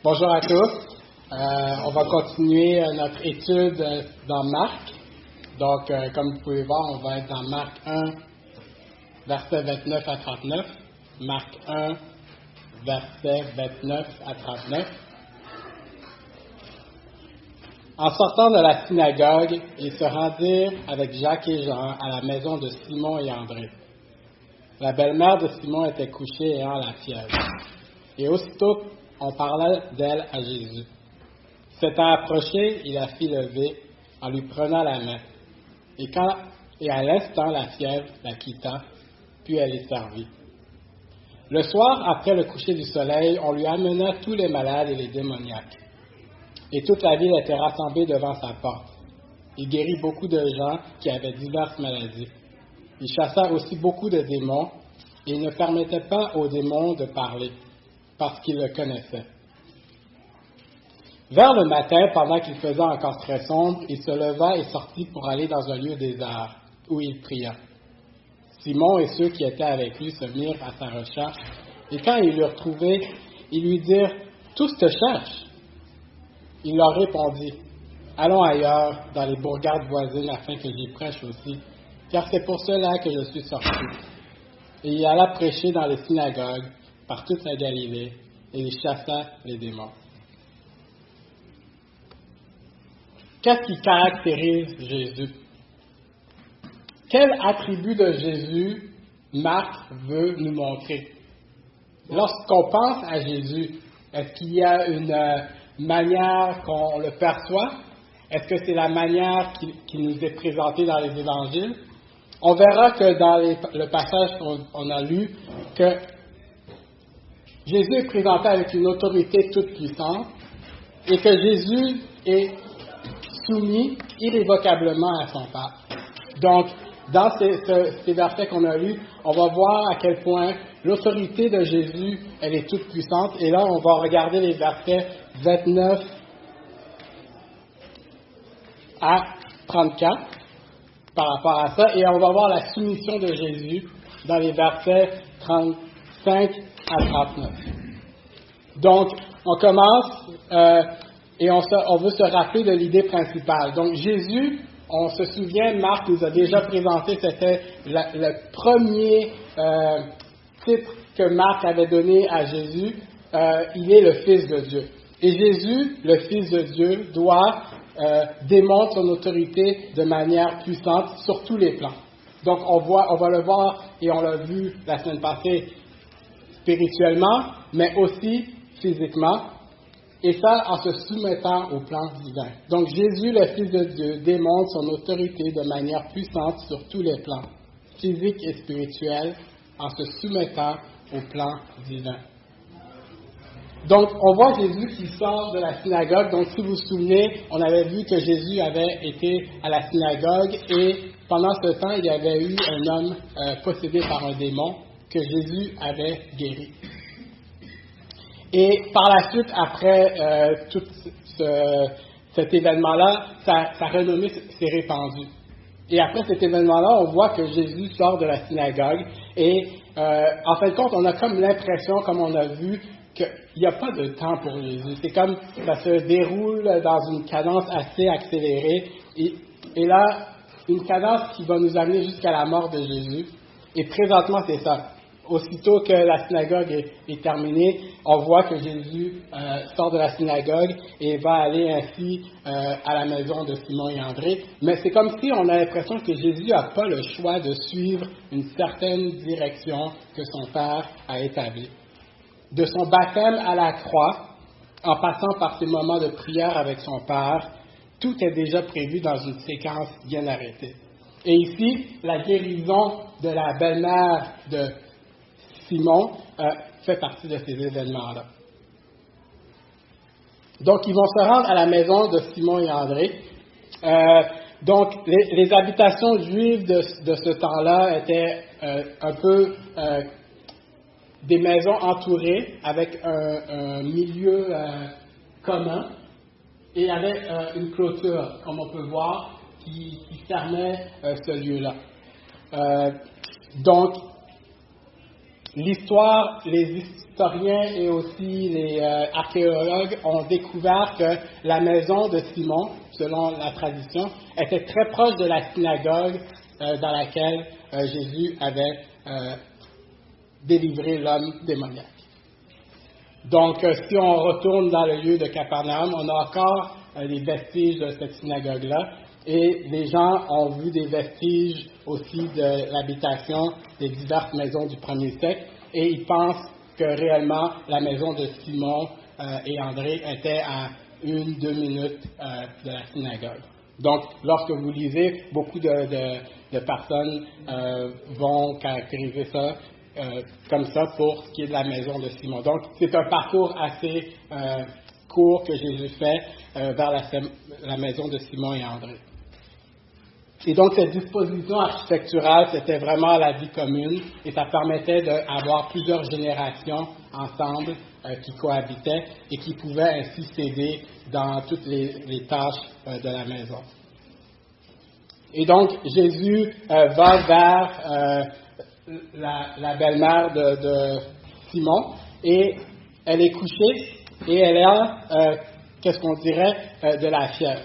Bonjour à tous. On va continuer notre étude dans Marc. Donc, comme vous pouvez voir, on va être dans Marc 1, versets 29 à 39. Marc 1, versets 29 à 39. En sortant de la synagogue, ils se rendirent avec Jacques et Jean à la maison de Simon et André. La belle-mère de Simon était couchée ayant la fièvre. Et aussitôt, on parla d'elle à Jésus. S'étant approché, il la fit lever en lui prenant la main. Et à l'instant, la fièvre la quitta, puis elle est servie. Le soir, après le coucher du soleil, on lui amena tous les malades et les démoniaques. Et toute la ville était rassemblée devant sa porte. Il guérit beaucoup de gens qui avaient diverses maladies. Il chassa aussi beaucoup de démons, et il ne permettait pas aux démons de parler, parce qu'ils le connaissaient. Vers le matin, pendant qu'il faisait encore très sombre, il se leva et sortit pour aller dans un lieu désert, où il pria. Simon et ceux qui étaient avec lui se mirent à sa recherche, et quand ils l'eurent trouvé, ils lui dirent « Tous te cherchent !» Il leur répondit « Allons ailleurs, dans les bourgades voisines, afin que j'y prêche aussi, car c'est pour cela que je suis sorti. » Et il alla prêcher dans les synagogues, par toute la Galilée, et il chassa les démons. Qu'est-ce qui caractérise Jésus? Quel attribut de Jésus Marc veut nous montrer? Lorsqu'on pense à Jésus, est-ce qu'il y a une manière qu'on le perçoit? Est-ce que c'est la manière qui nous est présentée dans les évangiles? On verra que dans le passage qu'on a lu, que Jésus est présenté avec une autorité toute puissante et que Jésus est soumis irrévocablement à son Père. Donc, dans ces versets qu'on a lus, on va voir à quel point l'autorité de Jésus, elle est toute puissante. Et là, on va regarder les versets 29 à 34 par rapport à ça. Et on va voir la soumission de Jésus dans les versets 35 à 39. Donc, on commence et on veut se rappeler de l'idée principale. Donc, Jésus, on se souvient, Marc nous a déjà présenté, c'était le premier titre que Marc avait donné à Jésus. Il est le Fils de Dieu. Et Jésus, le Fils de Dieu, démontre son autorité de manière puissante sur tous les plans. Donc, on va le voir, et on l'a vu la semaine passée, spirituellement, mais aussi physiquement, et ça en se soumettant au plan divin. Donc, Jésus, le Fils de Dieu, démontre son autorité de manière puissante sur tous les plans, physiques et spirituels, en se soumettant au plan divin. Donc, on voit Jésus qui sort de la synagogue. Donc, si vous vous souvenez, on avait vu que Jésus avait été à la synagogue et pendant ce temps, il y avait eu un homme possédé par un démon que Jésus avait guéri. Et par la suite, après tout cet événement-là, sa renommée s'est répandue. Et après cet événement-là, on voit que Jésus sort de la synagogue et en fin de compte, on a comme l'impression, comme on a vu, qu'il n'y a pas de temps pour Jésus. C'est comme ça se déroule dans une cadence assez accélérée. Et là, une cadence qui va nous amener jusqu'à la mort de Jésus. Et présentement, c'est ça. Aussitôt que la synagogue est terminée, on voit que Jésus sort de la synagogue et va aller ainsi à la maison de Simon et André. Mais c'est comme si on a l'impression que Jésus n'a pas le choix de suivre une certaine direction que son Père a établie. De son baptême à la croix, en passant par ses moments de prière avec son Père, tout est déjà prévu dans une séquence bien arrêtée. Et ici, la guérison de la belle-mère de Simon fait partie de ces événements-là. Donc, ils vont se rendre à la maison de Simon et André. Donc, les habitations juives de ce temps-là étaient un peu des maisons entourées avec un milieu commun et il y avait une clôture, comme on peut voir, qui fermait ce lieu-là. Donc, l'histoire, les historiens et aussi les archéologues ont découvert que la maison de Simon, selon la tradition, était très proche de la synagogue dans laquelle Jésus avait délivré l'homme démoniaque. Donc, si on retourne dans le lieu de Capernaum, on a encore les vestiges de cette synagogue-là. Et les gens ont vu des vestiges aussi de l'habitation des diverses maisons du premier siècle. Et ils pensent que réellement, la maison de Simon et André était à 1-2 minutes de la synagogue. Donc, lorsque vous lisez, beaucoup de personnes vont caractériser ça comme ça pour ce qui est de la maison de Simon. Donc, c'est un parcours assez court que Jésus fait vers la maison de Simon et André. Et donc, cette disposition architecturale, c'était vraiment la vie commune et ça permettait d'avoir plusieurs générations ensemble qui cohabitaient et qui pouvaient ainsi s'aider dans toutes les tâches de la maison. Et donc, Jésus va vers la belle-mère de Simon et elle est couchée et elle a, qu'est-ce qu'on dirait, de la fièvre.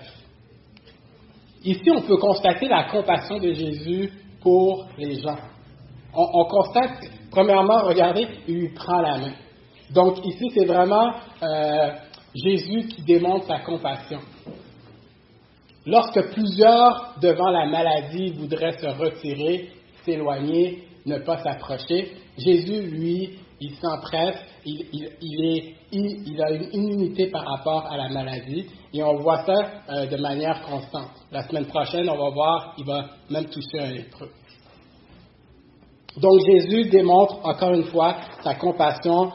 Ici, on peut constater la compassion de Jésus pour les gens. On constate, premièrement, regardez, il lui prend la main. Donc ici, c'est vraiment Jésus qui démontre sa compassion. Lorsque plusieurs, devant la maladie, voudraient se retirer, s'éloigner, ne pas s'approcher, Jésus, lui, il s'empresse, il a une immunité par rapport à la maladie, et on voit ça de manière constante. La semaine prochaine, on va voir, il va même toucher un lépreux. Donc Jésus démontre encore une fois sa compassion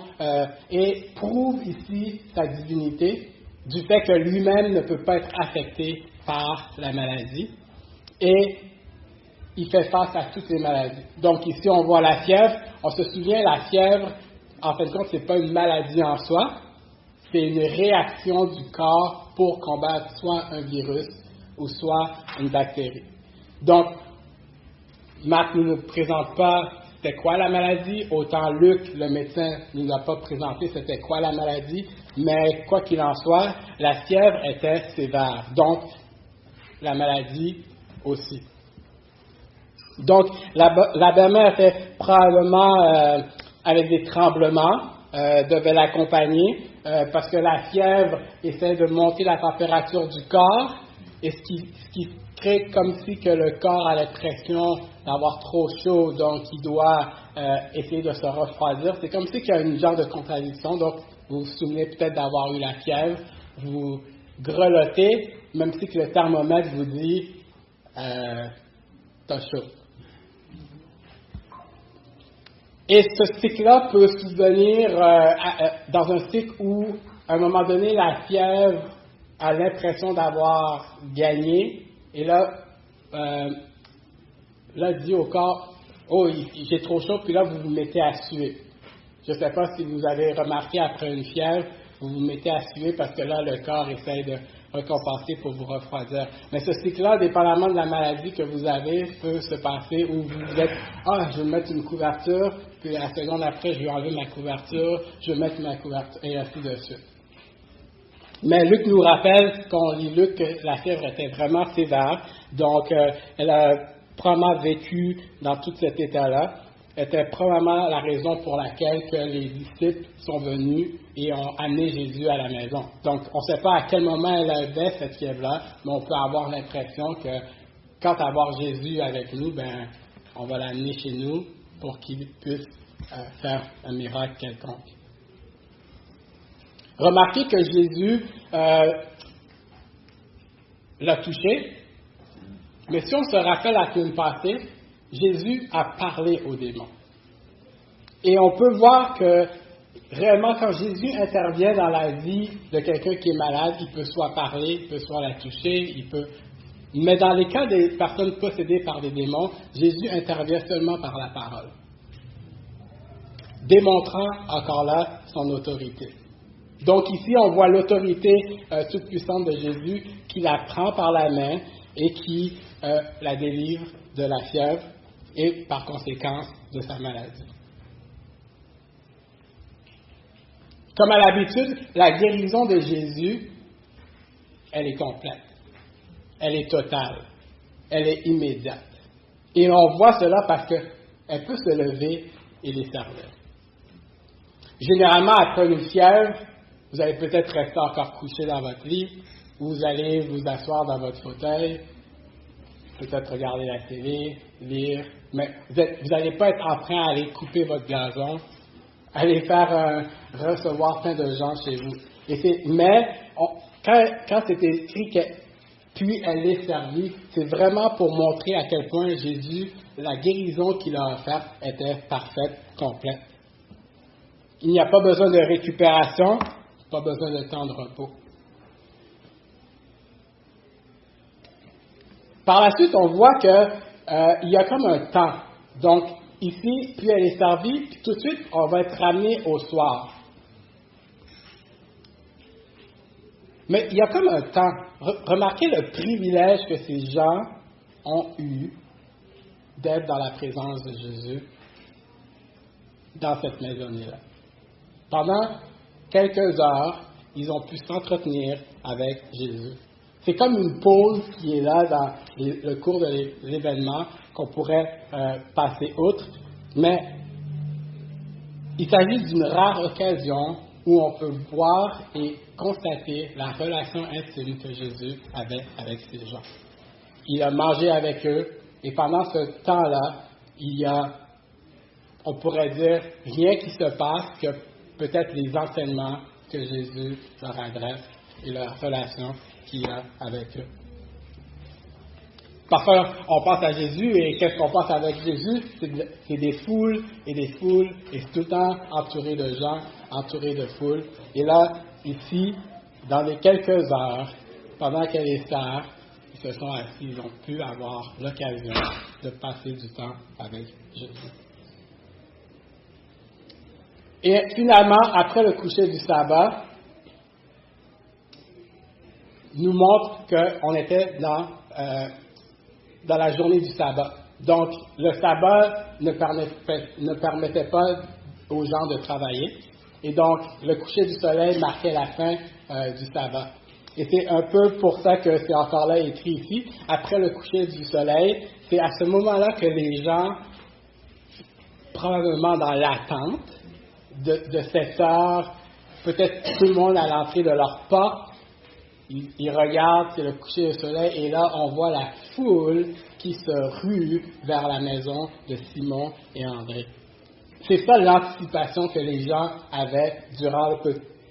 et prouve ici sa divinité du fait que lui-même ne peut pas être affecté par la maladie et il fait face à toutes les maladies. Donc ici on voit la fièvre, on se souvient la fièvre, en fin de compte c'est pas une maladie en soi, c'est une réaction du corps pour combattre soit un virus ou soit une bactérie. Donc Marc ne nous présente pas c'était quoi la maladie, autant Luc, le médecin, ne nous a pas présenté c'était quoi la maladie, mais quoi qu'il en soit, la fièvre était sévère, donc la maladie aussi. Donc la belle-mère était probablement avec des tremblements, devait l'accompagner, parce que la fièvre essaie de monter la température du corps, et ce qui crée comme si que le corps a l'impression d'avoir trop chaud, donc il doit essayer de se refroidir. C'est comme si qu'il y a une genre de contradiction. Donc, vous vous souvenez peut-être d'avoir eu la fièvre, vous grelottez, même si que le thermomètre vous dit t'as chaud. Et ce cycle-là peut se devenir dans un cycle où, à un moment donné, la fièvre a l'impression d'avoir gagné, et là, dit au corps, oh, j'ai trop chaud, puis là, vous vous mettez à suer. Je ne sais pas si vous avez remarqué après une fièvre, vous vous mettez à suer parce que là, le corps essaie de récompenser pour vous refroidir. Mais ce cycle-là, dépendamment de la maladie que vous avez, peut se passer où vous êtes, je vais mettre une couverture, puis la seconde après, je vais enlever ma couverture, je vais mettre ma couverture, et ainsi de suite. Mais Luc nous rappelle, quand on lit Luc, que la fièvre était vraiment sévère, donc elle a probablement vécu dans tout cet état-là, était probablement la raison pour laquelle que les disciples sont venus et ont amené Jésus à la maison. Donc, on ne sait pas à quel moment elle avait cette fièvre-là, mais on peut avoir l'impression que quand avoir Jésus avec nous, on va l'amener chez nous pour qu'il puisse faire un miracle quelconque. Remarquez que Jésus l'a touché, mais si on se rappelle à la semaine passée, Jésus a parlé aux démons. Et on peut voir que réellement, quand Jésus intervient dans la vie de quelqu'un qui est malade, il peut soit parler, il peut soit la toucher, mais dans les cas des personnes possédées par des démons, Jésus intervient seulement par la parole, démontrant encore là son autorité. Donc ici, on voit l'autorité toute puissante de Jésus qui la prend par la main et qui la délivre de la fièvre et par conséquence de sa maladie. Comme à l'habitude, la guérison de Jésus, elle est complète. Elle est totale. Elle est immédiate. Et on voit cela parce qu'elle peut se lever et les servir. Généralement, après une fièvre, vous allez peut-être rester encore couché dans votre lit, vous allez vous asseoir dans votre fauteuil, peut-être regarder la télé, lire, mais vous n'allez pas être en train d'aller couper votre gazon, aller faire recevoir plein de gens chez vous. Quand c'est écrit que puis elle est servie, c'est vraiment pour montrer à quel point Jésus, la guérison qu'il a offerte était parfaite, complète. Il n'y a pas besoin de récupération, pas besoin de temps de repos. Par la suite, on voit qu'il y a comme un temps. Donc, ici, puis elle est servie, puis tout de suite, on va être ramené au soir. Mais il y a comme un temps. Remarquez le privilège que ces gens ont eu d'être dans la présence de Jésus dans cette maisonnée-là. Pendant quelques heures, ils ont pu s'entretenir avec Jésus. C'est comme une pause qui est là dans le cours de l'événement qu'on pourrait passer outre, mais il s'agit d'une rare occasion où on peut voir et constater la relation intime que Jésus avait avec ces gens. Il a mangé avec eux et pendant ce temps-là, il y a, on pourrait dire, rien qui se passe que peut-être les enseignements que Jésus leur adresse et la relation qu'il a avec eux. Parfois, on pense à Jésus et qu'est-ce qu'on pense avec Jésus? C'est des foules et des foules et c'est tout le temps entouré de gens, entouré de foules. Et là, ici, dans les quelques heures, pendant que les sœurs se sont assis, ils ont pu avoir l'occasion de passer du temps avec Jésus. Et finalement, après le coucher du sabbat, nous montre qu'on était dans la journée du sabbat. Donc, le sabbat ne permettait pas aux gens de travailler. Et donc, le coucher du soleil marquait la fin du sabbat. Et c'est un peu pour ça que c'est encore là écrit ici. Après le coucher du soleil, c'est à ce moment-là que les gens, probablement dans l'attente de cette heure, peut-être tout le monde à l'entrée de leur porte, ils regardent, c'est le coucher du soleil, et là, on voit la foule qui se rue vers la maison de Simon et André. C'est ça l'anticipation que les gens avaient durant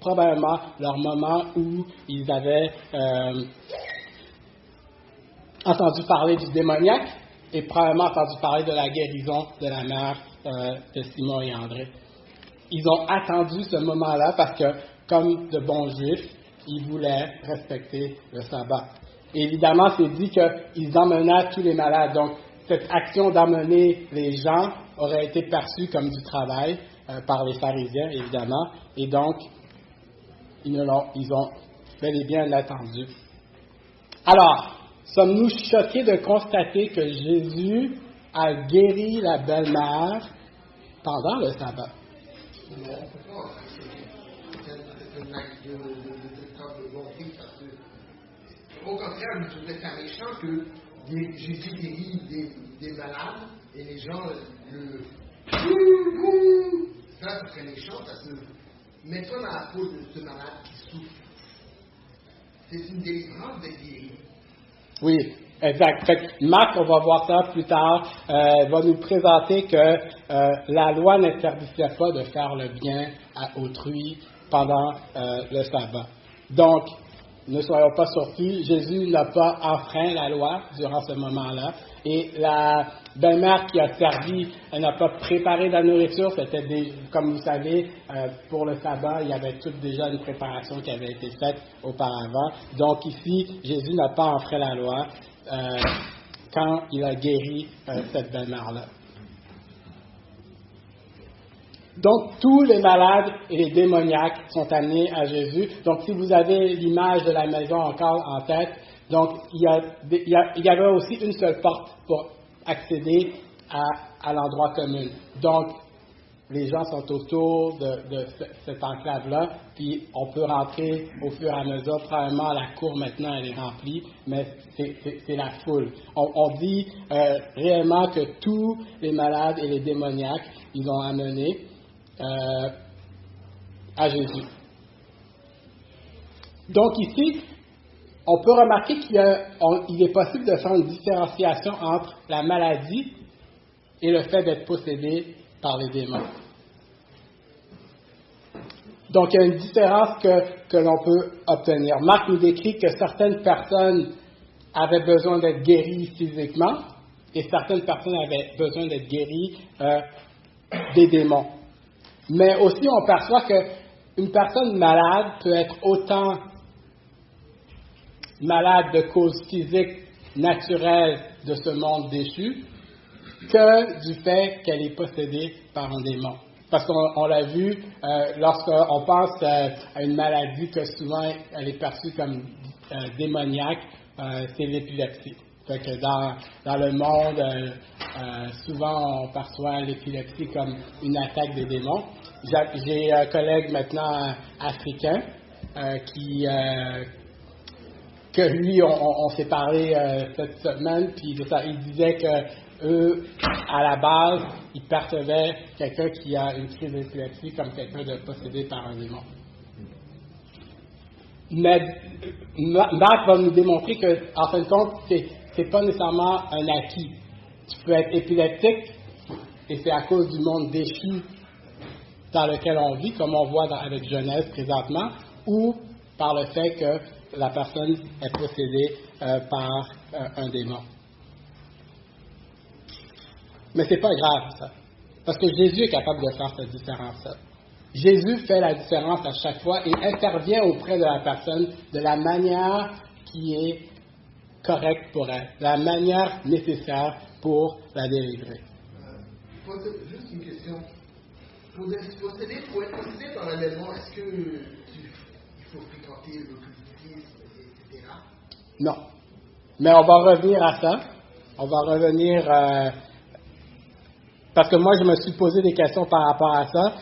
probablement leur moment où ils avaient entendu parler du démoniaque et probablement entendu parler de la guérison de la mère de Simon et André. Ils ont attendu ce moment-là parce que, comme de bons juifs, ils voulaient respecter le sabbat. Et évidemment, c'est dit qu'ils emmenaient tous les malades. Donc, cette action d'emmener les gens aurait été perçue comme du travail par les pharisiens, évidemment. Et donc, ils ont bel et bien attendu. Alors, sommes-nous choqués de constater que Jésus a guéri la belle-mère pendant le sabbat? Non, c'est un acte de bonté parce que, au contraire, je trouvais ça méchant que Jésus guérit des malades et les gens ça serait méchant parce que mets-toi dans la peau de ce malade qui souffre. C'est une délivrance d'être guéri. Oui, exact. Fait que Marc, on va voir ça plus tard, va nous présenter que la loi n'interdisait pas de faire le bien à autrui pendant le sabbat. Donc, ne soyons pas surpris, Jésus n'a pas enfreint la loi durant ce moment-là. Et la belle-mère qui a servi, elle n'a pas préparé de la nourriture. C'était comme vous savez, pour le sabbat, il y avait toute déjà une préparation qui avait été faite auparavant. Donc ici, Jésus n'a pas enfreint la loi quand il a guéri cette belle-mère-là. Donc, tous les malades et les démoniaques sont amenés à Jésus. Donc, si vous avez l'image de la maison encore en tête, donc il y avait aussi une seule porte pour accéder à l'endroit commun. Donc, les gens sont autour de cette enclave-là, puis on peut rentrer au fur et à mesure. Probablement, la cour, maintenant, elle est remplie, mais c'est la foule. On dit réellement que tous les malades et les démoniaques, ils ont amené à Jésus. Donc ici, on peut remarquer qu'il est possible de faire une différenciation entre la maladie et le fait d'être possédé par les démons. Donc, il y a une différence que l'on peut obtenir. Marc nous décrit que certaines personnes avaient besoin d'être guéries physiquement et certaines personnes avaient besoin d'être guéries des démons. Mais aussi, on perçoit qu'une personne malade peut être autant malade de causes physiques naturelles de ce monde déchu que du fait qu'elle est possédée par un démon. Parce qu'on l'a vu, lorsqu'on pense à une maladie que souvent elle est perçue comme démoniaque, c'est l'épilepsie. Fait que dans le monde, souvent on perçoit l'épilepsie comme une attaque des démons. J'ai un collègue maintenant africain que lui, on s'est parlé cette semaine, puis il disait que eux, à la base, ils percevaient quelqu'un qui a une crise d'épilepsie comme quelqu'un de possédé par un démon. Mais Marc va nous démontrer que, en fin de compte, c'est pas nécessairement un acquis. Tu peux être épileptique, et c'est à cause du monde déchu dans lequel on vit, comme on voit avec Genèse présentement, ou par le fait que la personne est possédée par un démon. Mais c'est pas grave, ça. Parce que Jésus est capable de faire cette différence-là. Jésus fait la différence à chaque fois et intervient auprès de la personne de la manière qui est correcte pour elle, la manière nécessaire pour la délivrer. Juste une question. Pour être possédé par un démon, est-ce qu'il faut fréquenter l'occultisme, etc.? Non. Mais on va revenir à ça. On va revenir... parce que moi, je me suis posé des questions par rapport à ça.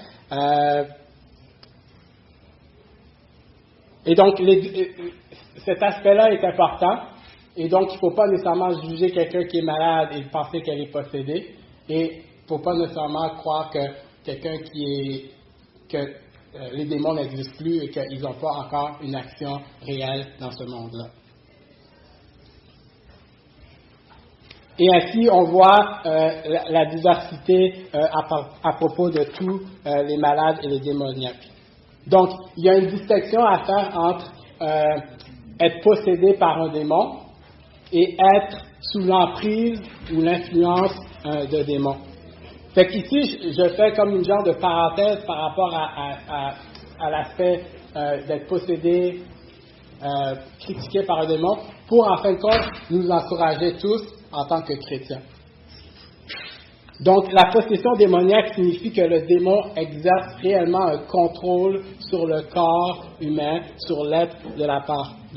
Et donc, cet aspect-là est important. Et donc, il ne faut pas nécessairement juger quelqu'un qui est malade et penser qu'elle est possédée. Et il ne faut pas nécessairement croire que quelqu'un que les démons n'existent plus et qu'ils n'ont pas encore une action réelle dans ce monde-là. Et ainsi, on voit la diversité à propos de tous les malades et les démoniaques. Donc, il y a une distinction à faire entre être possédé par un démon et être sous l'emprise ou l'influence de démons. Fait qu'ici, je fais comme une genre de parenthèse par rapport à l'aspect d'être possédé, critiqué par un démon, pour en fin de compte nous encourager tous en tant que chrétiens. Donc, la possession démoniaque signifie que le démon exerce réellement un contrôle sur le corps humain, sur l'être de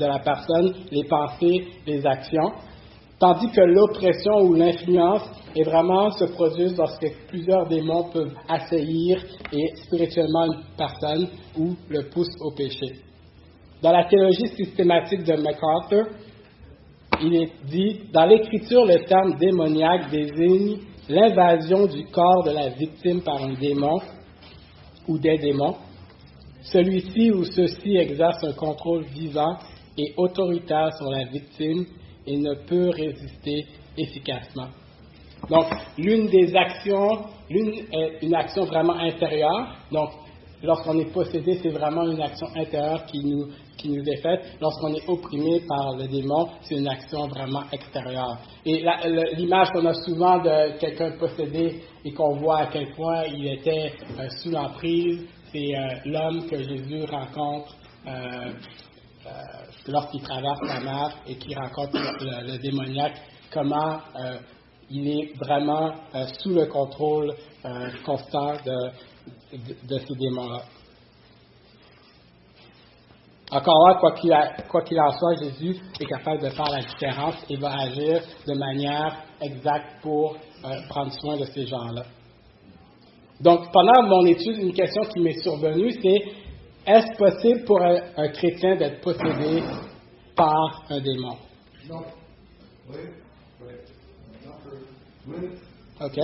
la personne, les pensées, les actions, tandis que l'oppression ou l'influence est vraiment se produit lorsque plusieurs démons peuvent assaillir et spirituellement une personne ou le poussent au péché. Dans la théologie systématique de MacArthur, il est dit, dans l'Écriture, le terme démoniaque désigne l'invasion du corps de la victime par un démon ou des démons. Celui-ci ou ceux-ci exerce un contrôle vivant et autoritaire sur la victime et ne peut résister efficacement. Donc, l'une des actions, une action vraiment intérieure. Donc, lorsqu'on est possédé, c'est vraiment une action intérieure qui nous est faite. Lorsqu'on est opprimé par le démon, c'est une action vraiment extérieure. Et l'image qu'on a souvent de quelqu'un possédé et qu'on voit à quel point il était sous l'emprise, c'est l'homme que Jésus rencontre lorsqu'il traverse la mer et qu'il rencontre le démoniaque, comment il est vraiment sous le contrôle constant de ces démons-là. Encore là, quoi qu'il en soit, Jésus est capable de faire la différence et va agir de manière exacte pour prendre soin de ces gens-là. Donc, pendant mon étude, une question qui m'est survenue, c'est est-ce possible pour un chrétien d'être possédé par un démon? Non. Oui. Oui. Non. Oui. OK.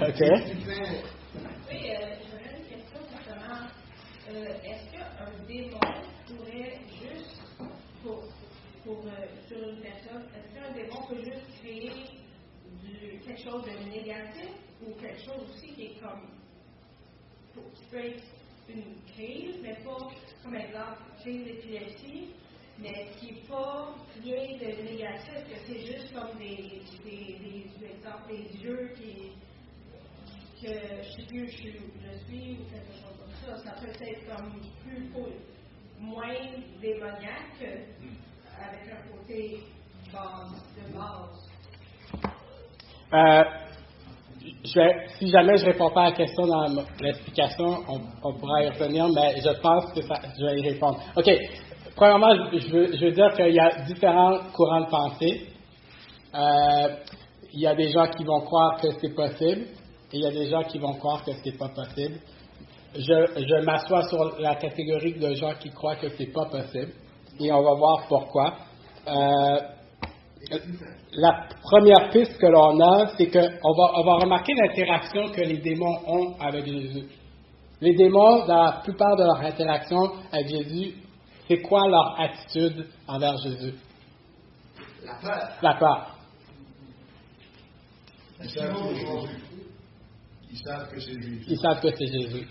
OK. Oui, j'aurais une question justement. Est-ce qu'un démon pourrait juste, sur une personne, est-ce qu'un démon peut juste créer quelque chose de négatif ou quelque chose aussi qui est comme, qui peut être une crise, mais pas, comme exemple, crise d'épilepsie, mais qui n'est pas rien de négatif, que c'est juste comme des exemples, des yeux que je sais plus où je suis ou quelque chose comme ça. Ça peut être comme moins démoniaque avec un côté de base. Si jamais je ne réponds pas à la question dans l'explication, on pourra y revenir, mais je pense que je vais y répondre. OK. Premièrement, je veux dire qu'il y a différents courants de pensée. Il y a des gens qui vont croire que c'est possible et il y a des gens qui vont croire que c'est pas possible. Je m'assois sur la catégorie de gens qui croient que c'est pas possible et on va voir pourquoi. La première piste que l'on a, c'est qu'on va remarquer l'interaction que les démons ont avec Jésus. Les démons, dans la plupart de leur interaction avec Jésus, c'est quoi leur attitude envers Jésus? La peur. La peur. Ils savent que c'est Jésus. Ils savent que c'est Jésus. Ils savent que c'est Jésus.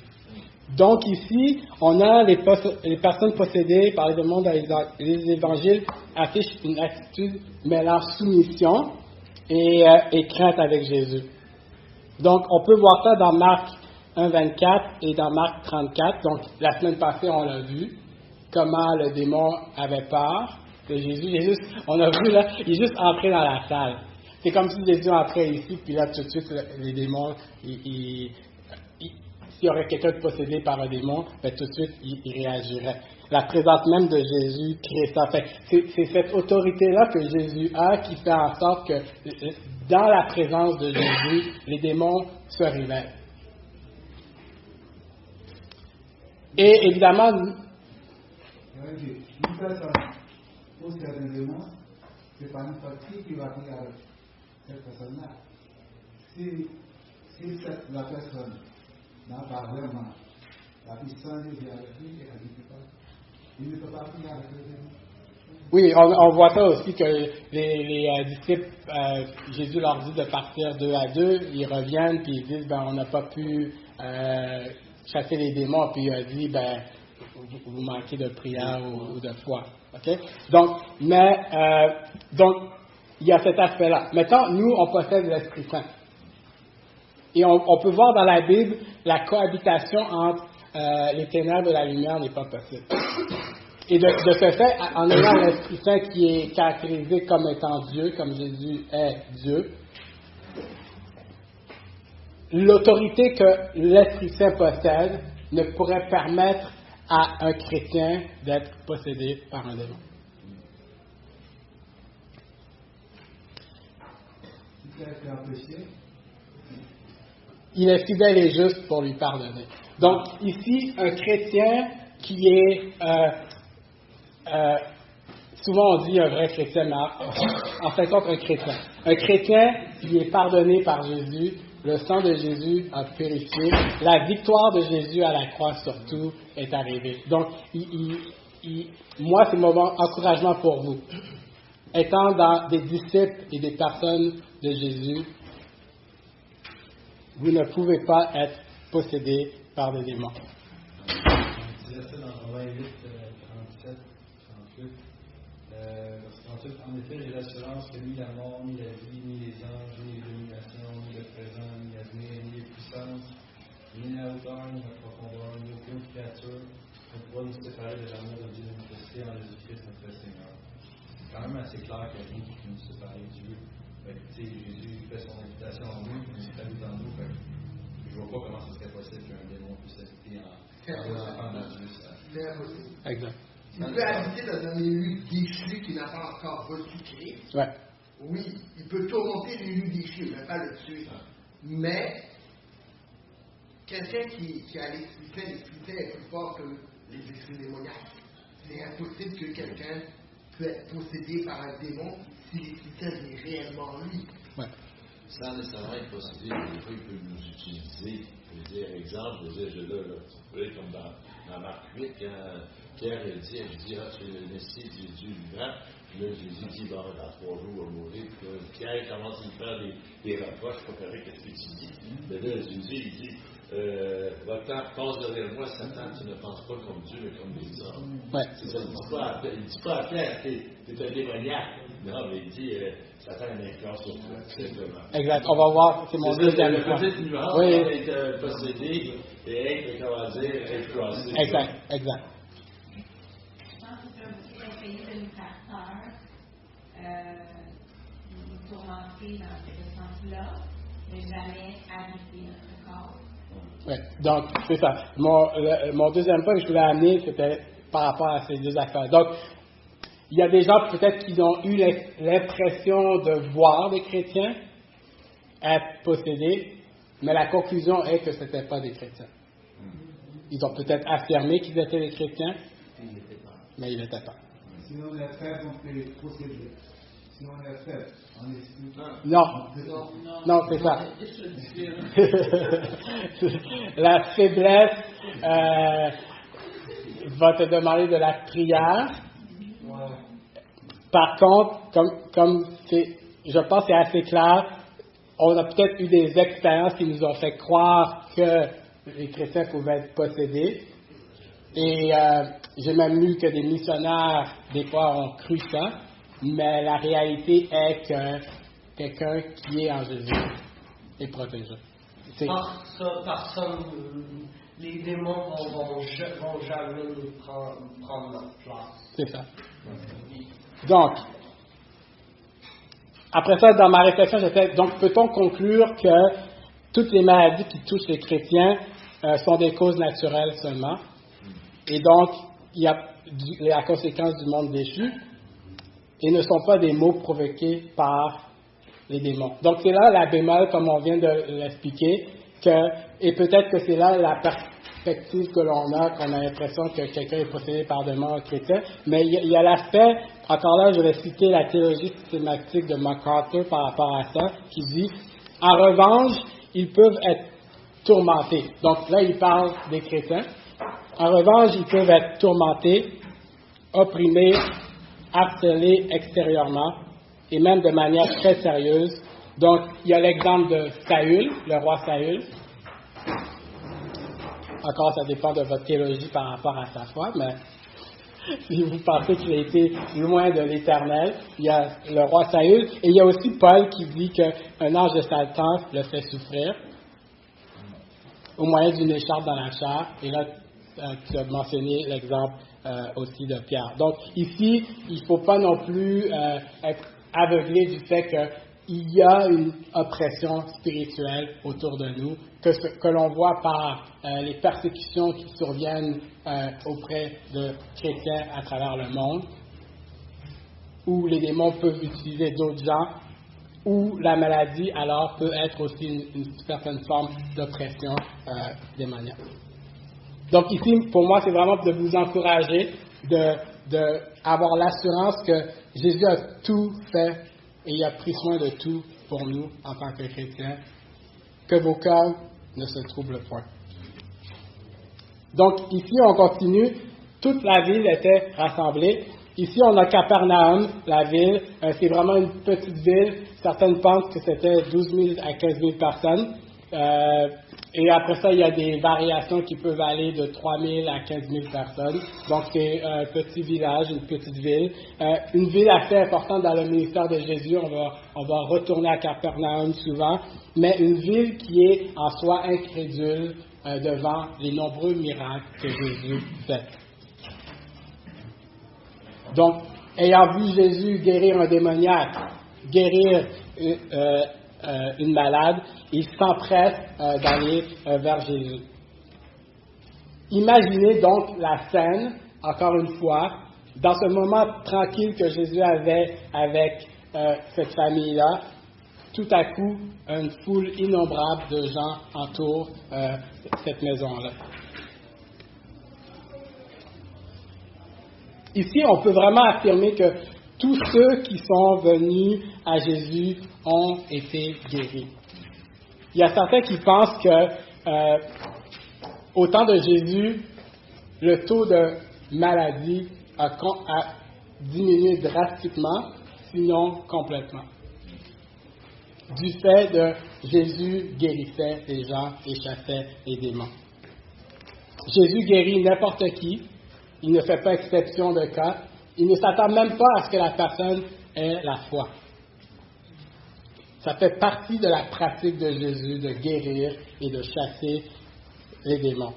Donc ici, on a les personnes possédées par les démons dans les évangiles affichent une attitude mêlant soumission et crainte avec Jésus. Donc on peut voir ça dans Marc 1,24 et dans Marc 34. Donc la semaine passée, on l'a vu, comment le démon avait peur de Jésus. Jésus, on a vu là, il est juste entré dans la salle. C'est comme si Jésus entrait ici, puis là tout de suite, les démons, s'il y aurait quelqu'un de possédé par un démon, ben, tout de suite, il réagirait. La présence même de Jésus crée ça. C'est cette autorité-là que Jésus a qui fait en sorte que dans la présence de Jésus, les démons se révèlent. Et évidemment, une personne possède un démon, c'est pas n'importe qui va prier avec cette personne-là. Si la personne n'a pas vraiment la puissance de Dieu avec lui, il ne peut pas prier avec le démon. Oui, on voit ça aussi que les disciples, Jésus leur dit de partir 2 à 2, ils reviennent puis ils disent on n'a pas pu chasser les démons, puis il a dit vous manquez de prière ou de foi. Okay? Donc il y a cet aspect-là. Maintenant, nous, on possède l'Esprit Saint. Et on peut voir dans la Bible la cohabitation entre les ténèbres et la lumière n'est pas possible. Et de ce fait, en ayant l'Esprit Saint qui est caractérisé comme étant Dieu, comme Jésus est Dieu, l'autorité que l'Esprit Saint possède ne pourrait permettre à un chrétien d'être possédé par un démon. Il est fidèle et juste pour lui pardonner. Donc ici, un chrétien qui est souvent on dit un vrai chrétien, mais en fin de compte un chrétien. Un chrétien qui est pardonné par Jésus, le sang de Jésus a purifié, la victoire de Jésus à la croix surtout est arrivée. Donc, moi, c'est mon encouragement pour vous. Étant dans des disciples et des personnes de Jésus, vous ne pouvez pas être possédés par des démons. Je disais ça dans Romains 8, 37, 38. En effet, j'ai l'assurance que ni la mort, ni la vie, ni les anges, ni les dominations, ni le présent, ni l'avenir, ni les puissances, ni la hauteur, ni la profondeur, ni aucune créature ne pourra nous séparer de l'amour de Dieu manifesté en Jésus-Christ notre Seigneur. C'est quand même assez clair qu'il y a rien qui peut nous séparer de Dieu. Jésus fait son invitation en nous, il nous habite en nous. Je ne vois pas comment ce serait possible qu'un démon puisse habiter en enfant de Dieu. Exact. Il peut habiter dans un élu déchu qui n'a pas encore reçu Christ. Ouais. oui, il peut tourmenter l'élu déchu, mais pas le tuer. Mais, quelqu'un qui a l'esprit saint est plus fort que les esprits démoniaques. C'est impossible que quelqu'un peut être possédé par un démon si l'esprit saint est réellement lui. Ouais. Sans nécessairement être possédé, des fois, il peut nous utiliser. Je veux dire, exemple, vous voyez, comme dans Marc 8, quand Pierre dit à Jésus, tu es le Messie du Dieu vivant. Puis là, Jésus dit, bon, dans 3 jours, on va mourir. Puis là, Pierre commence à lui faire des reproches pour faire qu'est-ce que tu dis. Mais là, Jésus, il dit, va-t'en, passe derrière moi, Satan, tu ne penses pas comme Dieu, mais comme les hommes. Ouais. C'est ça, il ne dit pas à Pierre, t'es un démoniaque. Non, mais il dit, Satan a une influence sur toi, simplement. Exact. On va voir, c'est mon deuxième une point. petite nuance Oui. entre être possédé et être, comment dire, influencé. Exact, exact. Je pense que ça aussi essayer de nous faire peur, nous tourmenter dans ce sens-là, mais jamais habiter notre corps. Ouais. Donc, c'est ça. Mon deuxième point que je voulais amener, c'était par rapport à ces deux affaires. Donc, il y a des gens peut-être qui ont eu l'impression de voir des chrétiens être possédés, mais la conclusion est que ce n'étaient pas des chrétiens. Ils ont peut-être affirmé qu'ils étaient des chrétiens, mais ils n'étaient pas. Si on est faible, on peut les posséder. Si on est faible, on est spirituel. Non, c'est ça. La faiblesse va te demander de la prière. Par contre, comme je pense que c'est assez clair, on a peut-être eu des expériences qui nous ont fait croire que les chrétiens pouvaient être possédés. Et j'ai même lu que des missionnaires, des fois, ont cru ça. Mais la réalité est que quelqu'un qui est en Jésus est protégé. Par ça, les démons vont jamais nous prendre notre place. C'est ça. Donc, après ça, dans ma réflexion, donc peut-on conclure que toutes les maladies qui touchent les chrétiens sont des causes naturelles seulement, et donc il y a la conséquence du monde déchu, et ne sont pas des maux provoqués par les démons. Donc c'est là la bémol, comme on vient de l'expliquer, et peut-être que c'est là la perspective que l'on a, qu'on a l'impression que quelqu'un est possédé par des démons chrétiens, mais il y a l'aspect, encore là je vais citer la théologie systématique de MacArthur par rapport à ça, qui dit, en revanche, ils peuvent être tourmentés. Donc là il parle des chrétiens. En revanche, ils peuvent être tourmentés, opprimés, harcelés extérieurement, et même de manière très sérieuse. Donc, il y a l'exemple de Saül, le roi Saül. Encore, ça dépend de votre théologie par rapport à sa foi, mais si vous pensez qu'il a été loin de l'Éternel, il y a le roi Saül, et il y a aussi Paul qui dit qu'un ange de Satan le fait souffrir au moyen d'une écharpe dans la chair, et là, tu as mentionné l'exemple aussi de Pierre. Donc, ici, il ne faut pas non plus être aveuglé du fait qu'il y a une oppression spirituelle autour de nous, que l'on voit par les persécutions qui surviennent auprès de chrétiens à travers le monde, où les démons peuvent utiliser d'autres gens, où la maladie, alors, peut être aussi une certaine forme d'oppression démoniaque. Donc ici, pour moi, c'est vraiment de vous encourager d'avoir l'assurance que Jésus a tout fait et il a pris soin de tout pour nous en tant que chrétiens, que vos cœurs ne se troublent point. Donc ici, on continue. Toute la ville était rassemblée. Ici, on a Capernaum, la ville. C'est vraiment une petite ville. Certaines pensent que c'était 12 000 à 15 000 personnes. Et après ça, il y a des variations qui peuvent aller de 3 000 à 15 000 personnes. Donc, c'est un petit village, une petite ville. Une ville assez importante dans le ministère de Jésus. On va retourner à Capernaum souvent. Mais une ville qui est en soi incrédule devant les nombreux miracles que Jésus fait. Donc, ayant vu Jésus guérir un démoniaque, guérir une malade, il s'empresse d'aller vers Jésus. Imaginez donc la scène, encore une fois, dans ce moment tranquille que Jésus avait avec cette famille-là, tout à coup, une foule innombrable de gens entourent cette maison-là. Ici, on peut vraiment affirmer que tous ceux qui sont venus à Jésus ont été guéris. Il y a certains qui pensent que au temps de Jésus, le taux de maladie a diminué drastiquement, sinon complètement. Du fait de Jésus guérissait les gens et chassait les démons. Jésus guérit n'importe qui. Il ne fait pas exception de cas. Il ne s'attend même pas à ce que la personne ait la foi. Ça fait partie de la pratique de Jésus de guérir et de chasser les démons.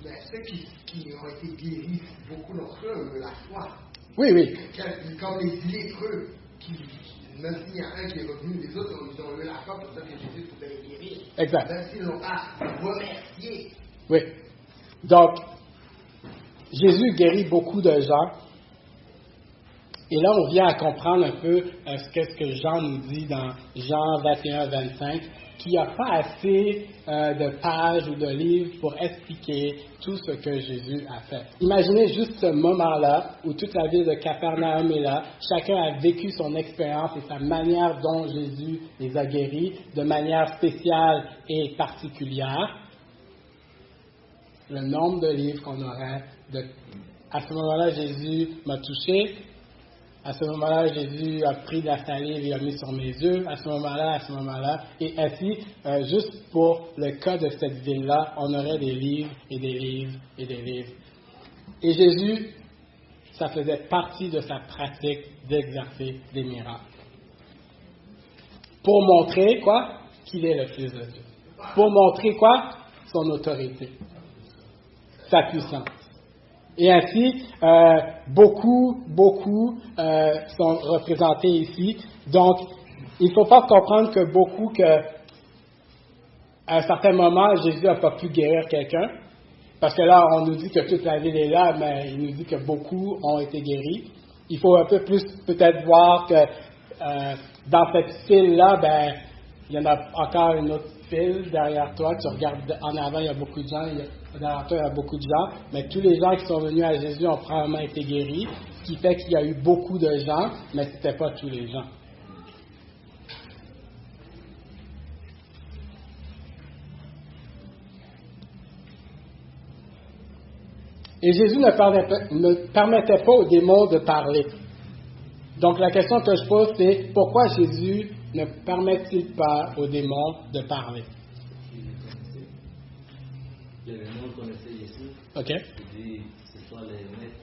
Mais ceux qui ont été guéris, beaucoup d'entre eux ont eu la foi. Oui, oui. Quand les lépreux, même s'il y a un qui est revenu, les autres, ils ont eu la foi pour dire que Jésus pouvait les guérir. Exact. Même s'ils n'ont pas remercié. Oui. Donc, Jésus guérit beaucoup de gens. Et là, on vient à comprendre un peu ce que Jean nous dit dans Jean 21, 25, qu'il n'y a pas assez de pages ou de livres pour expliquer tout ce que Jésus a fait. Imaginez juste ce moment-là où toute la ville de Capharnaüm est là, chacun a vécu son expérience et sa manière dont Jésus les a guéris de manière spéciale et particulière. Le nombre de livres qu'on aurait. À ce moment-là, Jésus m'a touché. À ce moment-là, Jésus a pris de la salive et l'a mis sur mes yeux. À ce moment-là. Et ainsi, juste pour le cas de cette ville-là, on aurait des livres et des livres et des livres. Et Jésus, ça faisait partie de sa pratique d'exercer des miracles. Pour montrer quoi? Qu'il est le Fils de Dieu. Pour montrer quoi? Son autorité. Sa puissance. Et ainsi, beaucoup sont représentés ici. Donc, il ne faut pas comprendre que à un certain moment, Jésus n'a pas pu guérir quelqu'un. Parce que là, on nous dit que toute la ville est là, mais il nous dit que beaucoup ont été guéris. Il faut un peu plus peut-être voir que dans cette file-là, il y en a encore une autre file derrière toi. Tu regardes en avant, il y a beaucoup de gens. Derrière toi, il y a beaucoup de gens. Mais tous les gens qui sont venus à Jésus ont probablement été guéris. Ce qui fait qu'il y a eu beaucoup de gens, mais ce n'était pas tous les gens. Et Jésus ne permettait pas aux démons de parler. Donc la question que je pose, c'est pourquoi Jésus ne permet-il pas aux démons de parler? Il y avait un mot qu'on essaie ici. OK. Il dit, c'est toi les maîtres.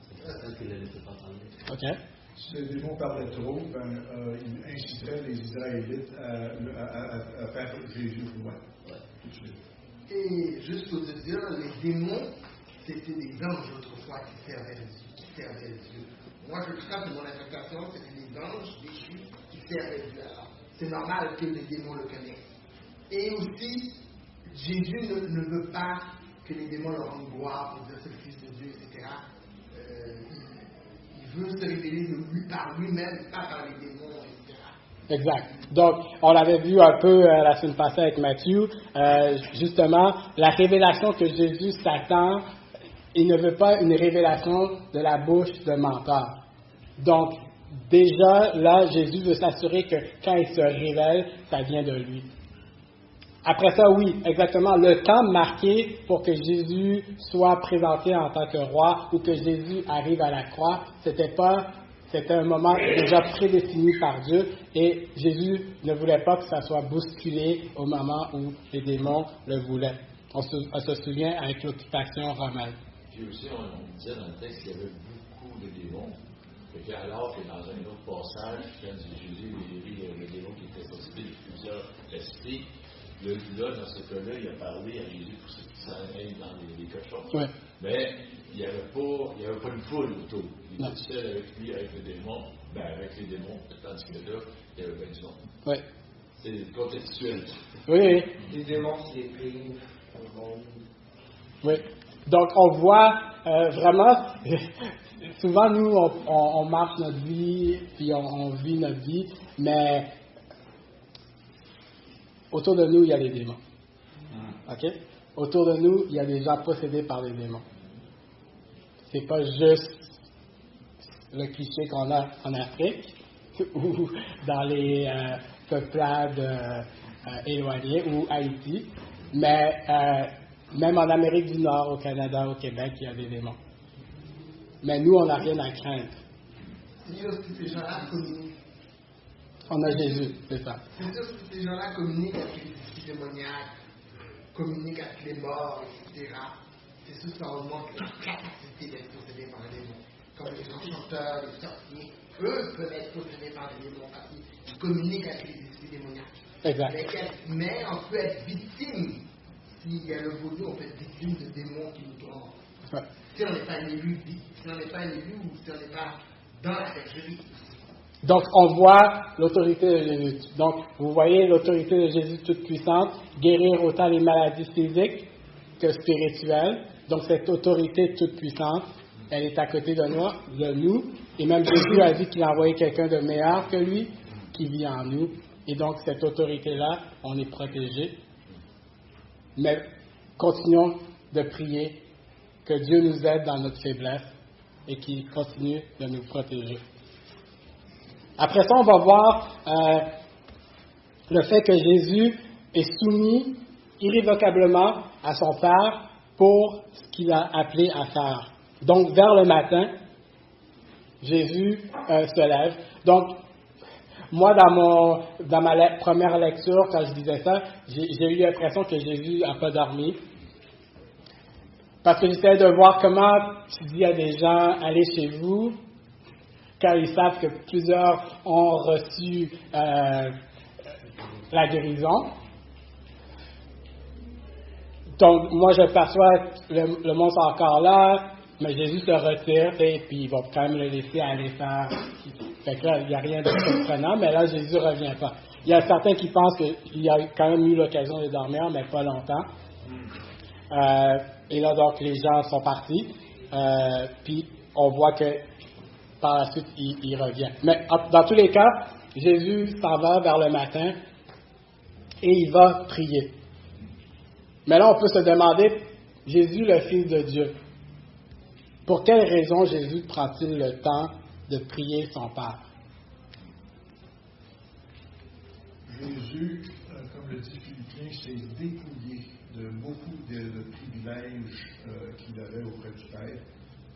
C'est ça qu'il ne laissait pas parler. OK. Si les démons parlaient trop, il inciterait les Israélites à faire Jésus roi. Ouais. Tout de suite. Et juste pour te dire, les démons, c'était des anges autrefois qui servaient Dieu. Moi, je crois que mon interprétation, c'était des anges déchus qui servaient Dieu. Alors, c'est normal que les démons le connaissent. Et aussi, Jésus ne veut pas que les démons leur rendent gloire pour dire c'est le Fils de Dieu, etc. Il veut se révéler par lui-même, pas par les démons, etc. Exact. Donc, on l'avait vu un peu la semaine passée avec Matthieu. Justement, la révélation que Jésus s'attend, il ne veut pas une révélation de la bouche d'un menteur. Donc, déjà, là, Jésus veut s'assurer que quand il se révèle, ça vient de lui. Après ça, oui, exactement, le temps marqué pour que Jésus soit présenté en tant que roi ou que Jésus arrive à la croix, c'était un moment déjà prédéfini par Dieu et Jésus ne voulait pas que ça soit bousculé au moment où les démons le voulaient. On se souvient avec l'occupation romaine. Puis aussi, on disait dans le texte qu'il y avait beaucoup de démons. Et alors que dans un autre passage, quand Jésus guérit le démon qui était possédé de plusieurs esprits, là, dans ce cas-là, il a parlé à Jésus pour ce qui s'en aille dans les cochons. Oui. Mais il n'y avait pas une foule autour. Il était seul avec lui, avec les démons, tandis que là, il y avait bien du monde. Oui. C'est contextuel. Oui. Les démons qui les privent au monde. Oui. Donc, on voit vraiment, souvent, nous, on marche notre vie, puis on vit notre vie, mais autour de nous, il y a des démons. OK? Autour de nous, il y a des gens possédés par des démons. C'est pas juste le cliché qu'on a en Afrique ou dans les peuplades éloignées ou Haïti, mais même en Amérique du Nord, au Canada, au Québec, il y a des démons. Mais nous, on n'a rien à craindre. C'est sûr que ces gens-là communiquent. On a Jésus, c'est ça. C'est sûr que ces gens-là communiquent avec les esprits démoniaques, communiquent avec les morts, etc. C'est sûr que ça augmente leur capacité d'être possédés par les démons. Comme les enchanteurs, les sorciers, eux peuvent être possédés par des démons parce qu'ils communiquent avec les esprits démoniaques. Exact. Mais on peut être victime. S'il y a le vaudou, on peut être victime de démons qui nous tourmentent. Ouais. Si on n'est pas un élu, ou si on n'est pas dans la bergerie. Donc, on voit l'autorité de Jésus. Donc, vous voyez l'autorité de Jésus toute puissante, guérir autant les maladies physiques que spirituelles. Donc, cette autorité toute puissante, elle est à côté de nous. Et même Jésus a dit qu'il a envoyé quelqu'un de meilleur que lui, qui vit en nous. Et donc, cette autorité-là, on est protégé. Mais continuons de prier que Dieu nous aide dans notre faiblesse et qu'il continue de nous protéger. Après ça, on va voir le fait que Jésus est soumis irrévocablement à son Père pour ce qu'il a appelé à faire. Donc, vers le matin, Jésus se lève. Donc, moi, dans ma première lecture, quand je disais ça, j'ai eu l'impression que Jésus n'a pas dormi. Parce que j'essayais de voir comment tu dis à des gens, allez chez vous, quand ils savent que plusieurs ont reçu la guérison. Donc, moi, je perçois que le monde est encore là, mais Jésus se retire, et puis ils vont quand même le laisser aller faire. Fait que là, il n'y a rien de surprenant, mais là, Jésus ne revient pas. Il y a certains qui pensent qu'il a quand même eu l'occasion de dormir, mais pas longtemps. Et là, donc, les gens sont partis. Puis, on voit que par la suite, il revient. Mais dans tous les cas, Jésus s'en va vers le matin et il va prier. Mais là, on peut se demander, Jésus, le Fils de Dieu, pour quelle raison Jésus prend-il le temps de prier son Père? Jésus, comme le dit Philippiens, s'est dépouillé de beaucoup de privilèges qu'il avait auprès du Père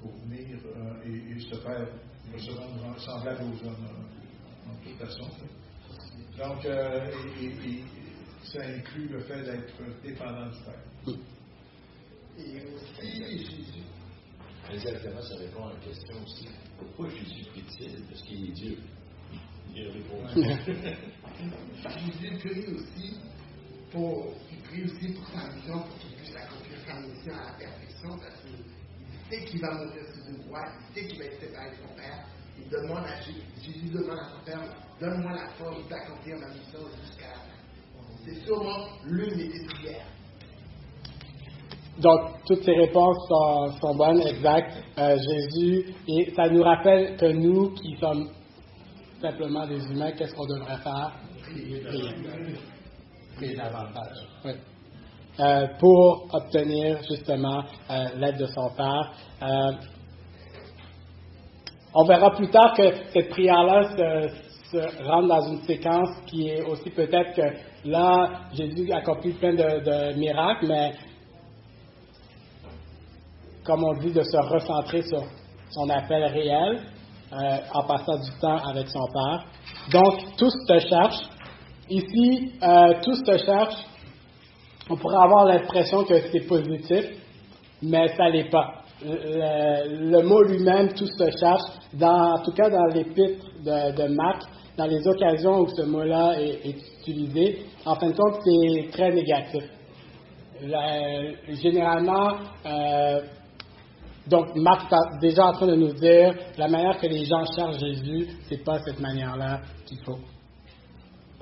pour venir et se faire se rendre semblable aux hommes en toute façon. Donc, ça inclut le fait d'être dépendant du Père. Et aussi, Jésus. Exactement, ça répond à la question aussi. Pourquoi Jésus prie-t-il? Parce qu'il est Dieu. Il répond. Jésus prie aussi pour sa mission, pour qu'il puisse accomplir sa mission à la perfection, parce qu'il sait qu'il va mourir sur une croix, il sait qu'il va être séparé de son Père. Il demande à Jésus demande à son Père, donne-moi la force d'accomplir ma mission jusqu'à la fin. C'est sûrement l'une de ses prières. Donc, toutes ces réponses sont bonnes, exactes. Jésus, et ça nous rappelle que nous, qui sommes simplement des humains, qu'est-ce qu'on devrait faire? Prier davantage. Oui. Pour obtenir justement l'aide de son Père. On verra plus tard que cette prière-là se rentre dans une séquence qui est aussi peut-être que là, Jésus accomplit plein de miracles, mais comme on dit, de se recentrer sur son appel réel en passant du temps avec son Père. Donc, tous te cherchent. Ici, tous te cherchent. On pourrait avoir l'impression que c'est positif, mais ça l'est pas. Le mot lui-même, tous te cherchent, en tout cas dans l'épître de Marc, dans les occasions où ce mot-là est utilisé, en fin de compte, c'est très négatif. Généralement, donc, Marc est déjà en train de nous dire la manière que les gens cherchent Jésus, c'est pas cette manière-là qu'il faut.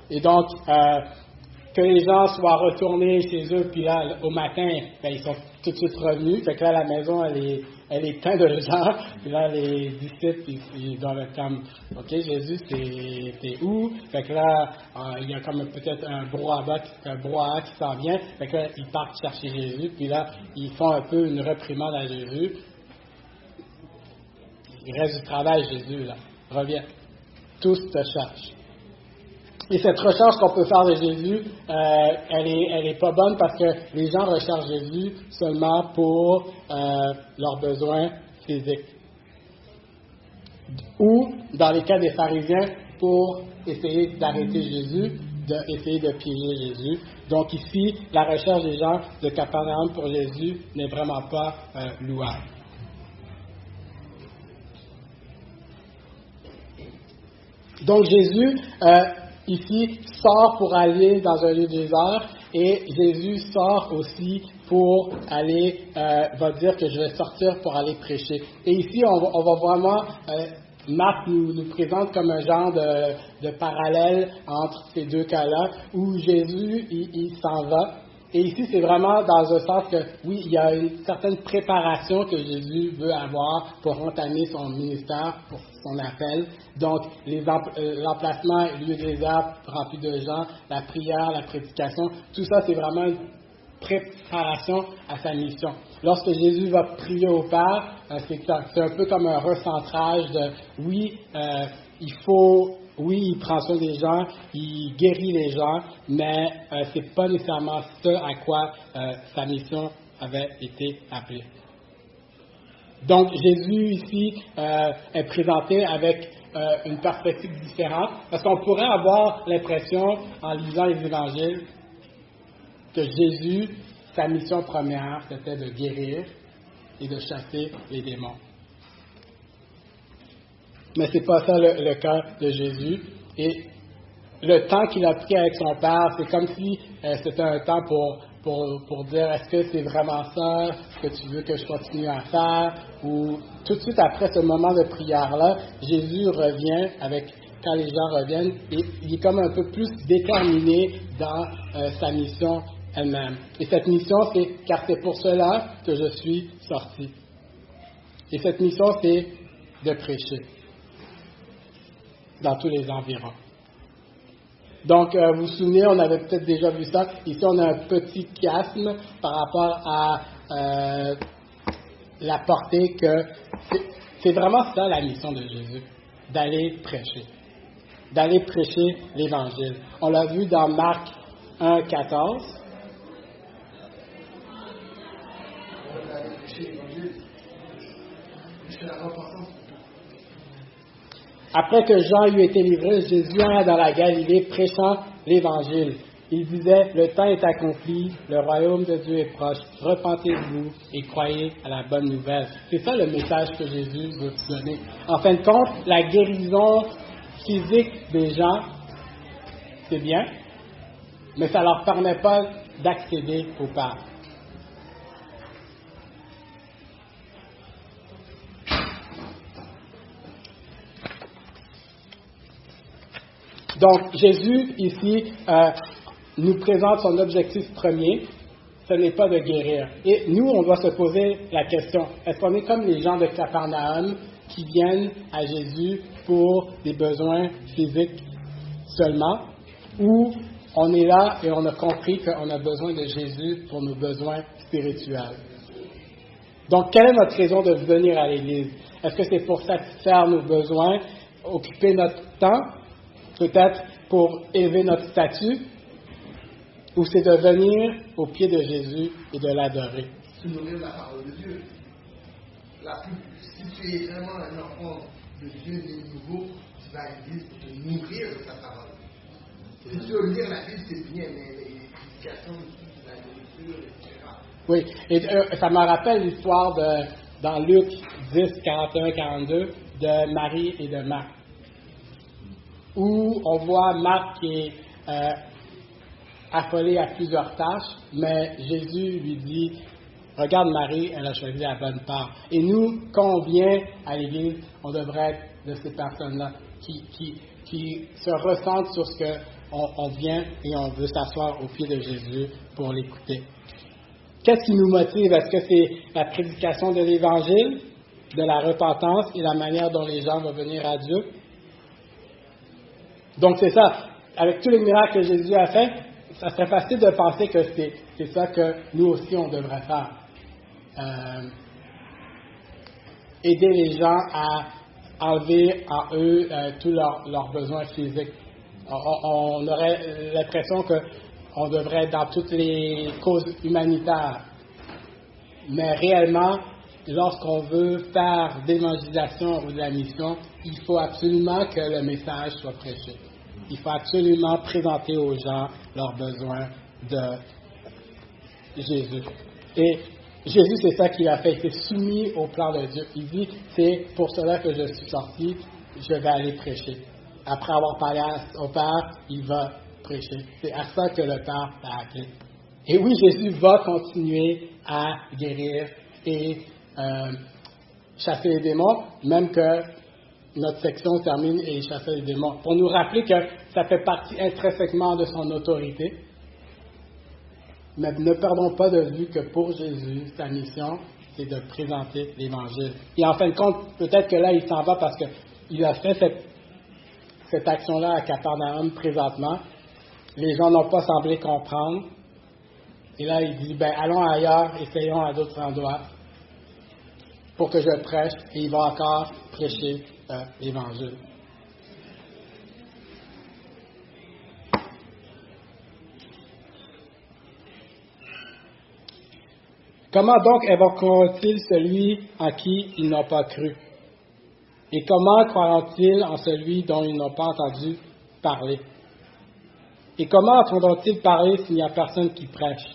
Et donc, que les gens soient retournés chez eux, puis là, au matin, ils sont tout de suite revenus. Fait que là, la maison, elle est pleine de gens. Puis là, les disciples, ils doivent être comme, OK, Jésus, t'es où? Fait que là, il y a comme peut-être un brouhaha qui s'en vient. Fait que là, ils partent chercher Jésus. Puis là, ils font un peu une réprimande à Jésus. Il reste du travail, Jésus, là. Reviens. Tous te cherchent. Et cette recherche qu'on peut faire de Jésus, elle est pas bonne parce que les gens recherchent Jésus seulement pour leurs besoins physiques. Ou, dans les cas des pharisiens, pour essayer d'arrêter Jésus, d'essayer de piéger Jésus. Donc ici, la recherche des gens de Capernaum pour Jésus n'est vraiment pas louable. Donc Jésus, ici, sort pour aller dans un lieu désert et Jésus sort aussi pour aller, va dire que je vais sortir pour aller prêcher. Et ici, on va vraiment, Marc nous présente comme un genre de parallèle entre ces deux cas-là, où Jésus, il s'en va. Et ici, c'est vraiment dans un sens que, oui, il y a une certaine préparation que Jésus veut avoir pour entamer son ministère, pour son appel. Donc, l'emplacement, le lieu désert rempli de gens, la prière, la prédication, tout ça, c'est vraiment une préparation à sa mission. Lorsque Jésus va prier au Père, c'est un peu comme un recentrage de, oui, il prend soin des gens, il guérit les gens, mais c'est pas nécessairement ça à quoi sa mission avait été appelée. Donc Jésus ici est présenté avec une perspective différente, parce qu'on pourrait avoir l'impression, en lisant les évangiles, que Jésus, sa mission première, c'était de guérir et de chasser les démons. Mais ce n'est pas ça le cas de Jésus. Et le temps qu'il a pris avec son Père, c'est comme si c'était un temps pour dire est-ce que c'est vraiment ça que tu veux que je continue à faire? Ou tout de suite après ce moment de prière-là, Jésus revient quand les gens reviennent, et il est comme un peu plus déterminé dans sa mission elle-même. Et cette mission, c'est car c'est pour cela que je suis sorti. Et cette mission, c'est de prêcher dans tous les environs. Donc, vous vous souvenez, on avait peut-être déjà vu ça. Ici, on a un petit chiasme par rapport à la portée que... C'est vraiment ça la mission de Jésus, d'aller prêcher l'Évangile. On l'a vu dans Marc 1,14. Après que Jean eut été livré, Jésus alla dans la Galilée prêchant l'Évangile. Il disait, le temps est accompli, le royaume de Dieu est proche, repentez-vous et croyez à la bonne nouvelle. C'est ça le message que Jésus veut vous donner. En fin de compte, la guérison physique des gens, c'est bien, mais ça ne leur permet pas d'accéder au Père. Donc, Jésus, ici, nous présente son objectif premier, ce n'est pas de guérir. Et nous, on doit se poser la question, est-ce qu'on est comme les gens de Capernaum qui viennent à Jésus pour des besoins physiques seulement, ou on est là et on a compris qu'on a besoin de Jésus pour nos besoins spirituels? Donc, quelle est notre raison de venir à l'Église? Est-ce que c'est pour satisfaire nos besoins, occuper notre temps, peut-être pour élever notre statut, ou c'est de venir au pied de Jésus et de l'adorer? Se nourrir de la parole de Dieu. Si tu es vraiment un enfant de Dieu né nouveau, tu vas à l'église pour te nourrir de sa parole. Si tu veux lire la Bible, c'est bien, mais les prédications, la nourriture, etc. Oui, et ça me rappelle l'histoire dans Luc 10, 41, 42, de Marie et de Marc, où on voit Marc qui est affolé à plusieurs tâches, mais Jésus lui dit, regarde Marie, elle a choisi la bonne part. Et nous, quand on vient à l'Église, on devrait être de ces personnes-là qui se ressentent sur ce que on vient et on veut s'asseoir au pied de Jésus pour l'écouter. Qu'est-ce qui nous motive? Est-ce que c'est la prédication de l'Évangile, de la repentance et la manière dont les gens vont venir à Dieu? Donc c'est ça. Avec tous les miracles que Jésus a fait, ça serait facile de penser que c'est ça que nous aussi on devrait faire. Aider les gens à enlever en eux tous leurs besoins physiques. On aurait l'impression qu'on devrait être dans toutes les causes humanitaires. Mais réellement, lorsqu'on veut faire d'évangélisation ou de la mission, il faut absolument que le message soit prêché. Il faut absolument présenter aux gens leurs besoins de Jésus. Et Jésus, c'est ça qu'il a fait. Il s'est soumis au plan de Dieu. Il dit, c'est pour cela que je suis sorti, je vais aller prêcher. Après avoir parlé au Père, il va prêcher. C'est à ça que le Père l'a appelé. Et oui, Jésus va continuer à guérir et chasser les démons, même que notre section termine et chasser les démons. Pour nous rappeler que ça fait partie intrinsèquement de son autorité. Mais ne perdons pas de vue que pour Jésus, sa mission, c'est de présenter l'Évangile. Et en fin de compte, peut-être que là, il s'en va parce qu'il a fait cette action-là à Capernaum présentement. Les gens n'ont pas semblé comprendre. Et là, il dit, allons ailleurs, essayons à d'autres endroits pour que je prêche. Et il va encore prêcher l'Évangile. Comment donc évoqueront-ils celui en qui ils n'ont pas cru? Et comment croiront-ils en celui dont ils n'ont pas entendu parler? Et comment entendront-ils parler s'il n'y a personne qui prêche?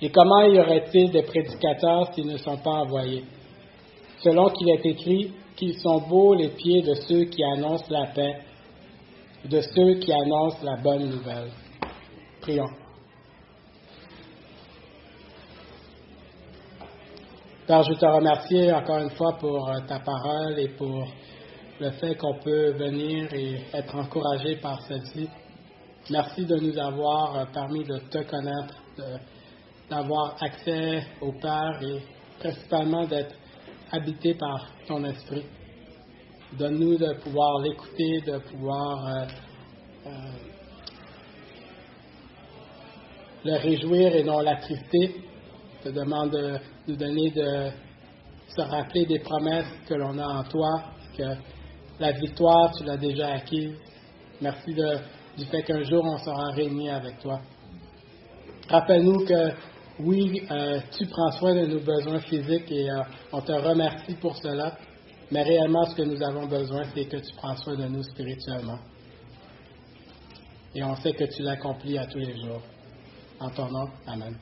Et comment y aurait-il des prédicateurs s'ils ne sont pas envoyés? Selon qu'il est écrit qu'ils sont beaux les pieds de ceux qui annoncent la paix, de ceux qui annoncent la bonne nouvelle. Prions. Père, je te remercie encore une fois pour ta parole et pour le fait qu'on peut venir et être encouragé par celle-ci. Merci de nous avoir permis de te connaître, d'avoir accès au Père et principalement d'être habité par ton esprit. Donne-nous de pouvoir l'écouter, de pouvoir le réjouir et non l'attrister. Je te demande de nous donner de se rappeler des promesses que l'on a en toi, que la victoire, tu l'as déjà acquise. Merci du fait qu'un jour, on sera réunis avec toi. Rappelle-nous que, oui, tu prends soin de nos besoins physiques et on te remercie pour cela, mais réellement, ce que nous avons besoin, c'est que tu prends soin de nous spirituellement. Et on sait que tu l'accomplis à tous les jours. En ton nom, amen.